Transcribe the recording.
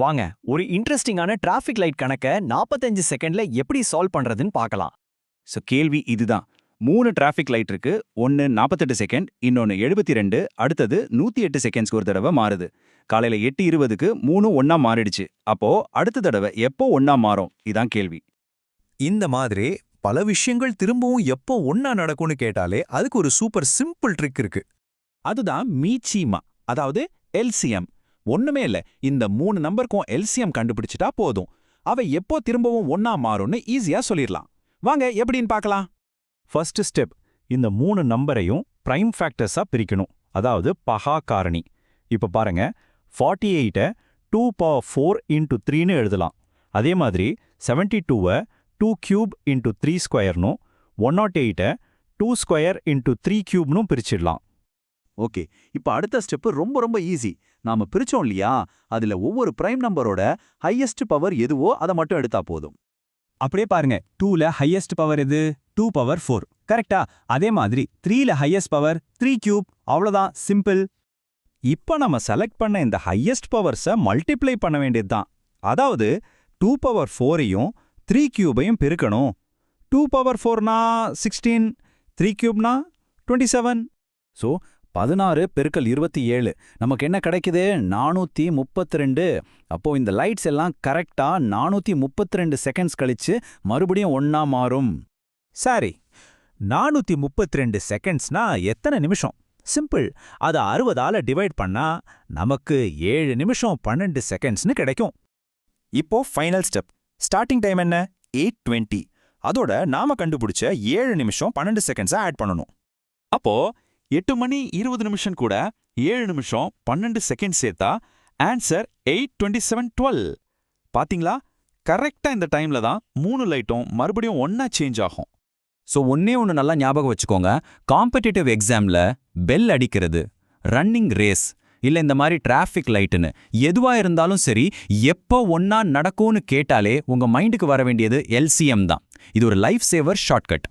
வாங்க ஒரு இன்ட்ரெஸ்டிங்கான டிராஃபிக் லைட் கணக்க 45 செகண்ட்ல எப்படி சால்வ் பண்றதுன்னு பார்க்கலாம். ஸோ கேள்வி இதுதான். 3 டிராஃபிக் லைட் இருக்கு. ஒன்னு 48 செகண்ட், இன்னொன்னு 72, அடுத்தது 108 செகண்ட்ஸ்க்கு ஒரு தடவை மாறுது. காலையில 8:20க்கு 3 ஒண்ணா மாறிடுச்சு. அப்போ அடுத்த தடவை எப்போ ஒண்ணா மாறும்? இதான் கேள்வி. இந்த மாதிரி பல விஷயங்கள் திரும்பவும் எப்போ ஒண்ணா நடக்கும்னு கேட்டாலே அதுக்கு ஒரு சூப்பர் சிம்பிள் ட்ரிக் இருக்கு. அதுதான் மீச்சீமா, அதாவது எல்சிஎம். ஒண்ணுமே இல்ல, இந்த 3 நம்பருக்கும் எல்சிஎம் கண்டுபிடிச்சிட்டா போதும். அவை எப்போ திரும்பவும் ஒண்ணா மாறும்னு ஈஸியா சொல்லிடலாம். வாங்க எப்படின்னு பார்க்கலாம். ஃபர்ஸ்ட் ஸ்டெப், இந்த 3 நம்பரையும் பிரைம் ஃபேக்டர்ஸா பிரிக்கணும், அதாவது பகா காரணி. இப்ப பாருங்க, 48 2 power 4 into 3ன்னு எழுதலாம். அதே மாதிரி 72 2 cube into 3 ஸ்கொயர்னும் 108 2 ஸ்கொயர் into 3 கியூப்னும் பிரிச்சிடலாம். ஓகே, இப்ப அடுத்த ஸ்டெப் ரொம்ப ரொம்ப ஈஸி. நாம பிரிச்சோம் இல்லையா, அதுல ஒவ்வொரு பிரைம் நம்பரோட ஹையஸ்ட் பவர் எதுவோ அதை மட்டும் எடுத்தா போதும். அப்படியே பாருங்க, 2ல ஹையஸ்ட் பவர் எது? 2 power 4. கரெக்டா? அதே மாதிரி 3ல ஹையஸ்ட் பவர் 3 கியூப். அவ்வளவுதான், சிம்பிள். இப்ப நம்ம செலக்ட் பண்ண இந்த ஹையஸ்ட் பவர்ஸை மல்டிப்ளை பண்ண வேண்டியதுதான். அதாவது 2 power 4ஐயும் 3 கியூபையும் பெருக்கணும். 2 power 4னா 16, 3 கியூப்னா 27. ஸோ 16 பெருக்கல் 27 நமக்கு என்ன கிடைக்குது? 432. அப்போ இந்த லைட்ஸ் எல்லாம் கரெக்டா 432 செகண்ட்ஸ் கழிச்சு மறுபடியும் ஒண்ணா மாறும். சரி, 432 செகண்ட்ஸ்னா எத்தனை நிமிஷம்? சிம்பிள். அதை 60ஆல டிவைட் பண்ணா நமக்கு 7 நிமிஷம் 12 செகண்ட்ஸ்னு கிடைக்கும். இப்போ ஃபைனல் ஸ்டெப். ஸ்டார்டிங் டைம் என்ன? 8:20. அதோட நாம கண்டுபிடிச்ச 7 நிமிஷம் 12 செகண்ட்ஸை ஆட் பண்ணணும். அப்போ 8 மணி 20 நிமிஷம் கூட 7 நிமிஷம் 12 செகண்ட் சேர்த்தா ஆன்சர் 8:27:12. பாத்தீங்களா? கரெக்டா இந்த டைம்ல தான் 3 லைட்டும் மறுபடியும் ஒண்ணா சேஞ்ச் ஆகும். ஸோ ஒண்ணே ஒன்று நல்லா ஞாபகம் வச்சுக்கோங்க. காம்படிட்டிவ் எக்ஸாம்ல பெல் அடிக்கிறது, ரன்னிங் ரேஸ், இல்ல இந்த மாதிரி டிராஃபிக் லைட்டுன்னு எதுவா இருந்தாலும் சரி, எப்போ ஒண்ணா நடக்கும்னு கேட்டாலே உங்க மைண்டுக்கு வர வேண்டியது எல்சிஎம் தான். இது ஒரு லைஃப் சேவர் ஷார்ட்கட்.